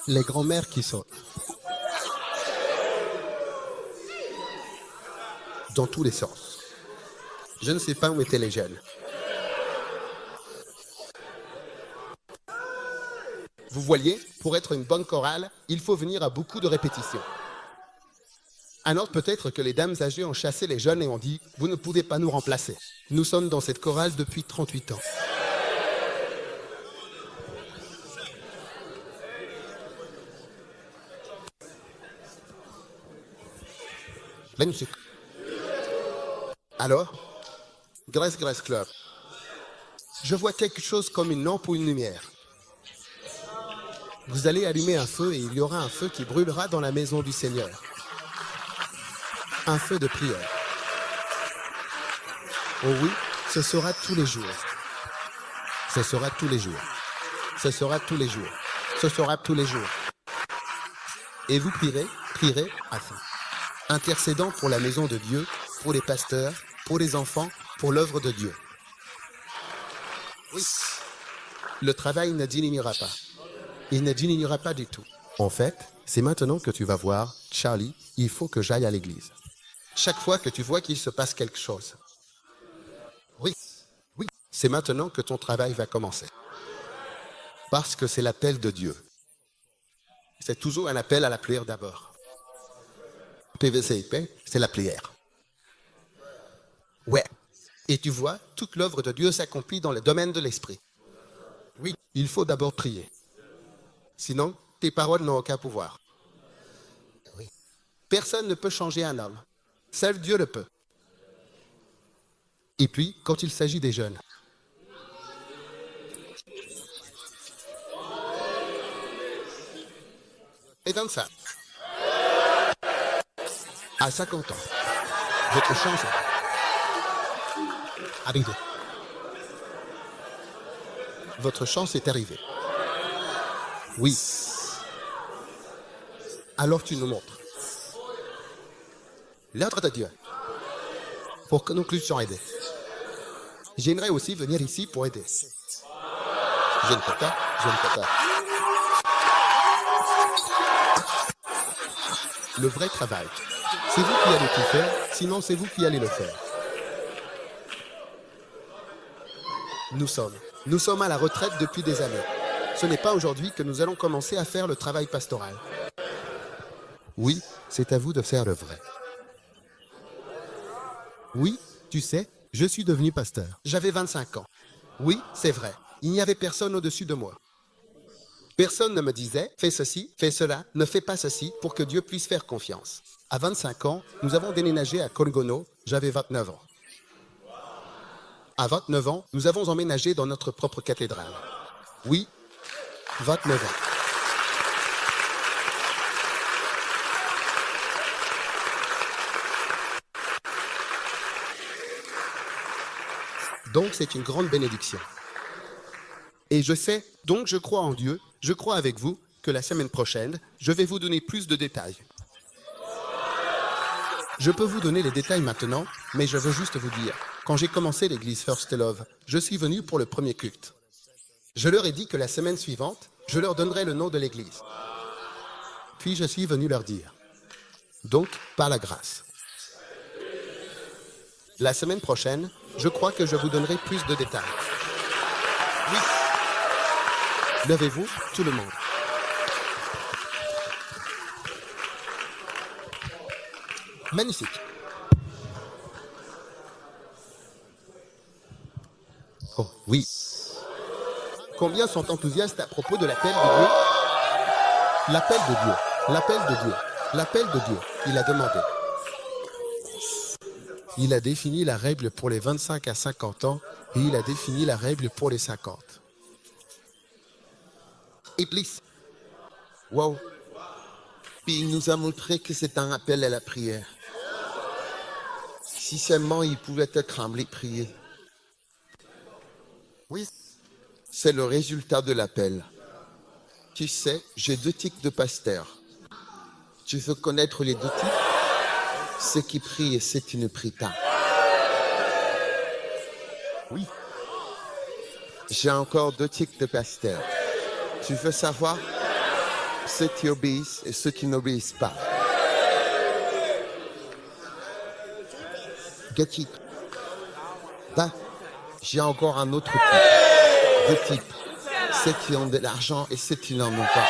S7: Les grands-mères qui sautent. Dans tous les sens. Je ne sais pas où étaient les jeunes. Vous voyez, pour être une bonne chorale, il faut venir à beaucoup de répétitions. Alors peut-être que les dames âgées ont chassé les jeunes et ont dit « Vous ne pouvez pas nous remplacer. Nous sommes dans cette chorale depuis 38 ans. » Magnifique. Alors, Grace Club. Je vois quelque chose comme une lampe ou une lumière. Vous allez allumer un feu et il y aura un feu qui brûlera dans la maison du Seigneur. Un feu de prière. Oh oui, ce sera tous les jours. Ce sera tous les jours. Ce sera tous les jours. Ce sera tous les jours. Et vous prierez à fond. Intercédant pour la maison de Dieu, pour les pasteurs, pour les enfants, pour l'œuvre de Dieu. Oui. Le travail ne diminuera pas. Il ne diminuera pas du tout. En fait, c'est maintenant que tu vas voir, Charlie, il faut que j'aille à l'église. Chaque fois que tu vois qu'il se passe quelque chose. Oui, c'est maintenant que ton travail va commencer. Parce que c'est l'appel de Dieu. C'est toujours un appel à la prière d'abord. PVCIP, c'est la prière. Ouais. Et tu vois, toute l'œuvre de Dieu s'accomplit dans le domaine de l'esprit. Oui, il faut d'abord prier. Sinon, tes paroles n'ont aucun pouvoir. Oui. Personne ne peut changer un homme. Seul Dieu le peut. Et puis, quand il s'agit des jeunes. Et dans ça, à 50 ans, votre chance est arrivée. Votre chance est arrivée. Oui. Alors tu nous montres. L'ordre de Dieu. Pour que nous puissions aider. J'aimerais aussi venir ici pour aider. Je ne peux pas. Le vrai travail. C'est vous qui allez tout faire, sinon c'est vous qui allez le faire. Nous sommes à la retraite depuis des années. Ce n'est pas aujourd'hui que nous allons commencer à faire le travail pastoral. Oui, c'est à vous de faire le vrai. Oui, tu sais, je suis devenu pasteur. J'avais 25 ans. Oui, c'est vrai. Il n'y avait personne au-dessus de moi. Personne ne me disait « Fais ceci, fais cela, ne fais pas ceci pour que Dieu puisse faire confiance. » À 25 ans, nous avons déménagé à Kolgono, j'avais 29 ans. À 29 ans, nous avons emménagé dans notre propre cathédrale. Oui, 29 ans. Donc c'est une grande bénédiction. Et je sais, donc je crois en Dieu, je crois avec vous que la semaine prochaine, je vais vous donner plus de détails. Je peux vous donner les détails maintenant, mais je veux juste vous dire, quand j'ai commencé l'église First Love, je suis venu pour le premier culte. Je leur ai dit que la semaine suivante, je leur donnerai le nom de l'église. Puis je suis venu leur dire. Donc, par la grâce. La semaine prochaine, je crois que je vous donnerai plus de détails. Oui. Levez-vous, tout le monde. Magnifique. Oh, oui. Combien sont enthousiastes à propos de l'appel de Dieu? L'appel de Dieu, l'appel de Dieu, l'appel de Dieu, il a demandé. Il a défini la règle pour les 25 à 50 ans et il a défini la règle pour les 50.
S1: Iblis. Wow. Puis il nous a montré que c'est un appel à la prière. Si seulement il pouvait être humble et prier.
S7: Oui,
S1: C'est le résultat de l'appel. Tu sais, j'ai 2 tics de pasteur. Tu veux connaître les 2 tics? Ceux qui prient et ceux qui ne prient pas.
S7: oui,
S1: J'ai encore 2 tics de pasteur. Tu veux savoir? Ceux qui obéissent et ceux qui n'obéissent pas. 2 tics. Ben, j'ai encore un autre type. 2 types. Ceux qui ont de l'argent et ceux qui n'en ont pas.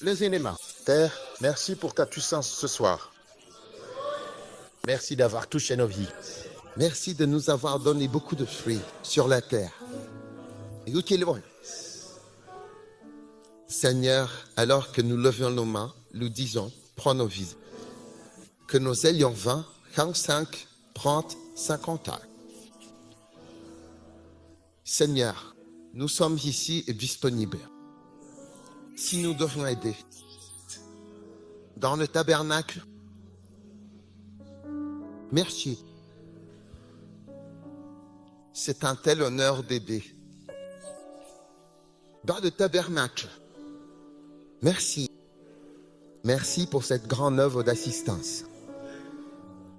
S7: les éléments.
S8: Père, merci pour ta puissance ce soir.
S7: Merci d'avoir touché nos vies.
S1: Merci de nous avoir donné beaucoup de fruits sur la terre. Et où qu'il est. Seigneur, alors que nous levions nos mains, nous disons, prends nos vies. Que nous ayons 20, 45, 30, 50 ans. Seigneur, nous sommes ici et disponibles. Si nous devons aider, dans le tabernacle, merci. C'est un tel honneur d'aider. Dans le tabernacle, merci. Merci pour cette grande œuvre d'assistance.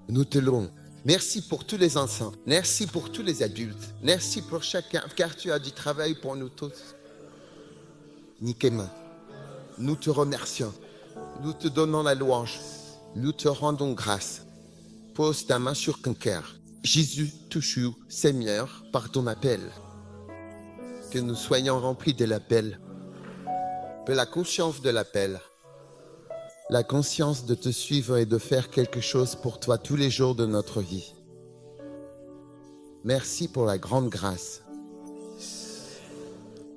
S1: Nous te louons. Merci pour tous les enfants. Merci pour tous les adultes. Merci pour chacun, car tu as du travail pour nous tous. Nikema, nous te remercions. Nous te donnons la louange. Nous te rendons grâce. Pose ta main sur ton cœur. Jésus, touche-nous, Seigneur, par ton appel. Que nous soyons remplis de l'appel. De la conscience de l'appel. La conscience de te suivre et de faire quelque chose pour toi tous les jours de notre vie. Merci pour la grande grâce.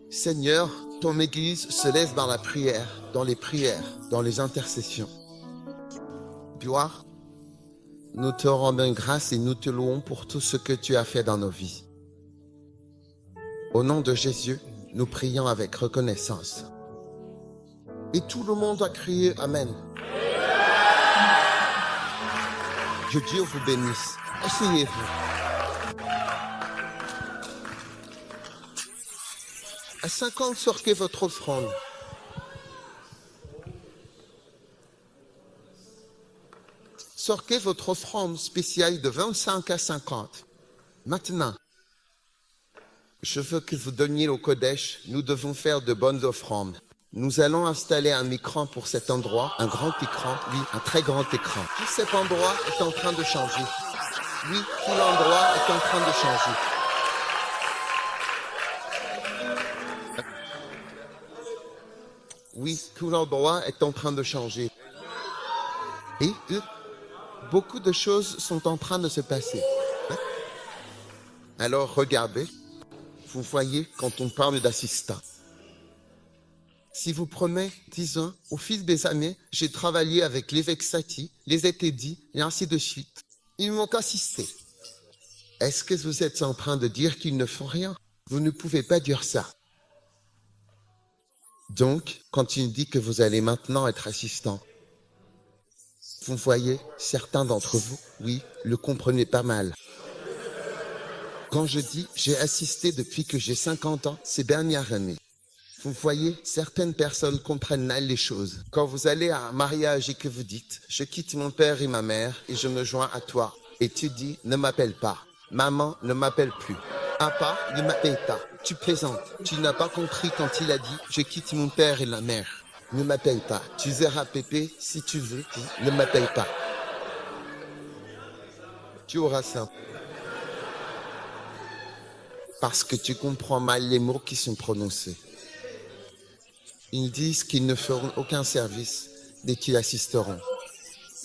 S1: Seigneur, ton Église se lève dans la prière, dans les prières, dans les intercessions. Gloire, nous te rendons grâce et nous te louons pour tout ce que tu as fait dans nos vies. Au nom de Jésus, nous prions avec reconnaissance. Et tout le monde a crié Amen. Que Dieu vous bénisse. Asseyez-vous. À 50, sortez votre offrande. Sortez votre offrande spéciale de 25 à 50. Maintenant, je veux que vous donniez au Kodesh. Nous devons faire de bonnes offrandes. Nous allons installer un écran pour cet endroit, un grand écran, oui, un très grand écran. Tout cet endroit est en train de changer. Oui, tout l'endroit est en train de changer. Oui, tout l'endroit est en train de changer. Et beaucoup de choses sont en train de se passer. Alors regardez, vous voyez quand on parle d'assistant. Si vous prenez, disons, au fil des années, j'ai travaillé avec l'évêque Satie, les Étédis, et ainsi de suite. Ils m'ont assisté. Est-ce que vous êtes en train de dire qu'ils ne font rien? Vous ne pouvez pas dire ça. Donc, quand il dit que vous allez maintenant être assistant, vous voyez, certains d'entre vous, oui, le comprenez pas mal. Quand je dis j'ai assisté depuis que j'ai 50 ans, ces dernières années, vous voyez, certaines personnes comprennent mal les choses. Quand vous allez à un mariage et que vous dites « Je quitte mon père et ma mère et je me joins à toi » et tu dis « Ne m'appelle pas, maman ne m'appelle plus, papa ne m'appelle pas ». Tu plaisantes, tu n'as pas compris quand il a dit « Je quitte mon père et la mère, ne m'appelle pas ». Tu verras Pépé si tu veux, ne m'appelle pas. Tu auras ça. Parce que tu comprends mal les mots qui sont prononcés. Ils disent qu'ils ne feront aucun service dès qu'ils assisteront.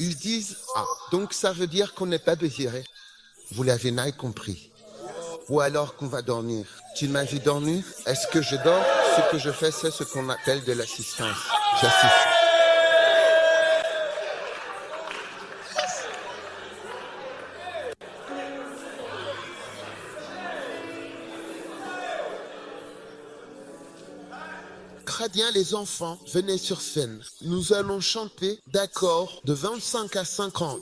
S1: Ils disent « Ah, donc ça veut dire qu'on n'est pas désiré ». Vous l'avez mal compris. Ou alors qu'on va dormir. Tu m'as vu dormir? Est-ce que je dors? Ce que je fais, c'est ce qu'on appelle de l'assistance. J'assiste. Très bien les enfants, venez sur scène. Nous allons chanter d'accords de 25 à 50.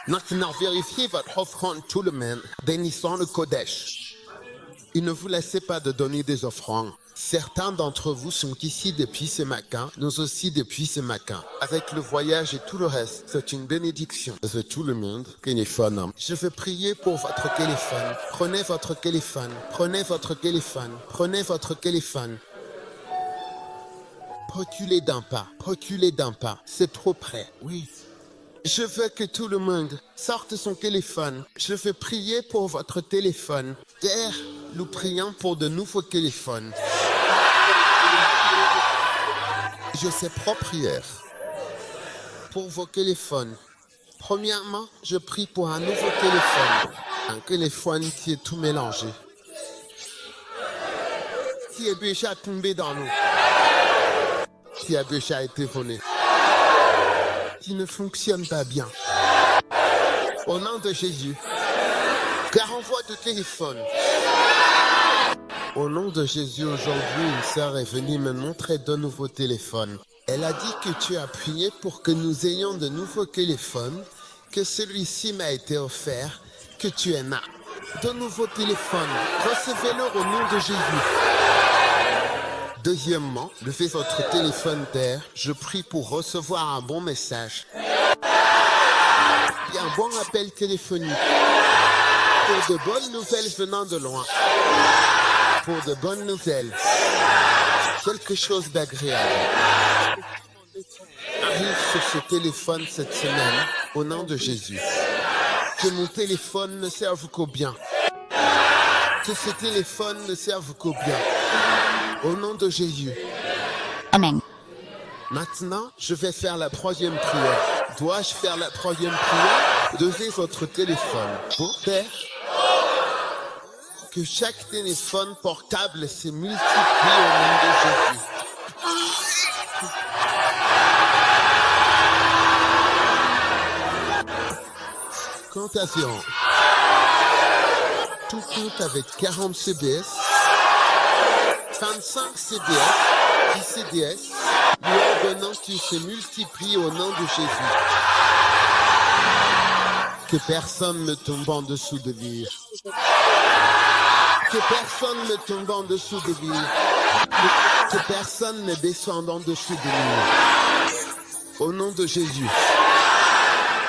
S1: Maintenant, vérifiez votre offrande tout le monde, bénissant le Kodesh. Et ne vous laissez pas de donner des offrandes. Certains d'entre vous sont ici depuis ce matin, nous aussi depuis ce matin. Avec le voyage et tout le reste, c'est une bénédiction. C'est tout le monde, téléphone. Je veux prier pour votre téléphone. Prenez votre téléphone, prenez votre téléphone, prenez votre téléphone. Reculez d'un pas, c'est trop près. Oui. Je veux que tout le monde sorte son téléphone. Je veux prier pour votre téléphone. Père, nous prions pour de nouveaux téléphones. Je sais pas prière. Pour vos téléphones. Premièrement, je prie pour un nouveau téléphone. Un téléphone qui est tout mélangé. Qui est déjà tombé dans l'eau. Qui a déjà été volé. Qui ne fonctionne pas bien. Au nom de Jésus. Car envoie de téléphone. Au nom de Jésus, aujourd'hui, une sœur est venue me montrer de nouveaux téléphones. Elle a dit que tu as prié pour que nous ayons de nouveaux téléphones, que celui-ci m'a été offert, que tu en as. De nouveaux téléphones, recevez-le au nom de Jésus. Deuxièmement, levez votre téléphone terre, je prie pour recevoir un bon message. Et un bon appel téléphonique. Pour de bonnes nouvelles venant de loin. Pour de bonnes nouvelles. Quelque chose d'agréable. Arrive sur ce téléphone cette semaine, au nom de Jésus. Que mon téléphone ne serve qu'au bien. Que ce téléphone ne serve qu'au bien. Au nom de Jésus.
S9: Amen.
S1: Maintenant, je vais faire la troisième prière. Dois-je faire la troisième prière? Levez votre téléphone. Pour Père, que chaque téléphone portable se multiplie au nom de Jésus. Comptation. Tout compte avec 40 CBS, 25 CBS, 10 CDS, lui ordonnant qu'il se multiplie au nom de Jésus. Que personne ne tombe en dessous de lui. Que personne ne tombe en dessous de lui. Que personne ne descende en dessous de lui. Au nom de Jésus.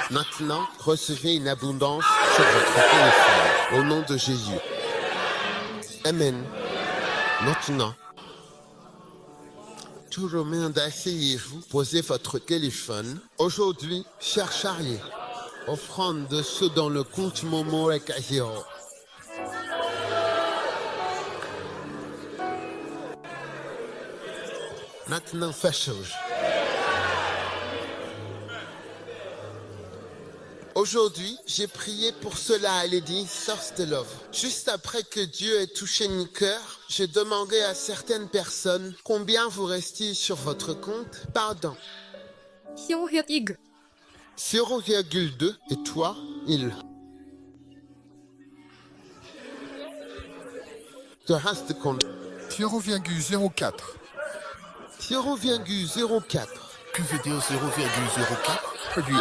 S1: Maintenant, recevez une abondance sur votre téléphone. Au nom de Jésus. Amen. Maintenant, tout le monde, asseyez-vous, posez votre téléphone. Aujourd'hui, cher Charlie, offrande de ceux dans le compte Momo et Casio. Maintenant, fâcheuse. Aujourd'hui, j'ai prié pour cela à Lady Source de Love. Juste après que Dieu ait touché mon cœur, j'ai demandé à certaines personnes combien vous restiez sur votre compte. Pardon. 0,2 et toi, il. Te reste combien?
S8: 0,04.
S1: 0,04.
S2: Que veut dire 0,04?
S8: Produit.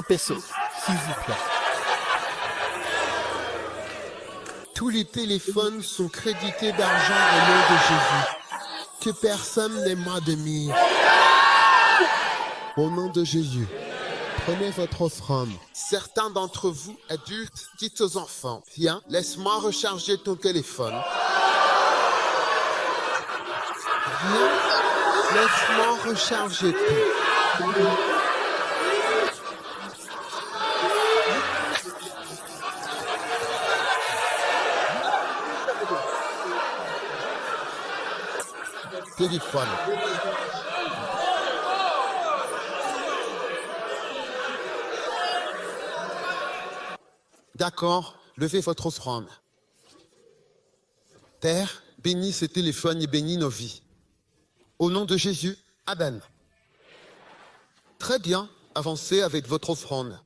S2: pesos, s'il vous plaît.
S1: Tous les téléphones sont crédités d'argent au nom de Jésus. Que personne n'ait moins de mire. Au nom de Jésus. Prenez votre offrande. Certains d'entre vous, adultes, dites aux enfants, viens, laisse-moi recharger ton téléphone. Viens, laisse-moi recharger ton. Téléphone. D'accord, levez votre offrande. Père, bénis ce téléphone et bénis nos vies. Au nom de Jésus, Amen. Très bien, avancez avec votre offrande.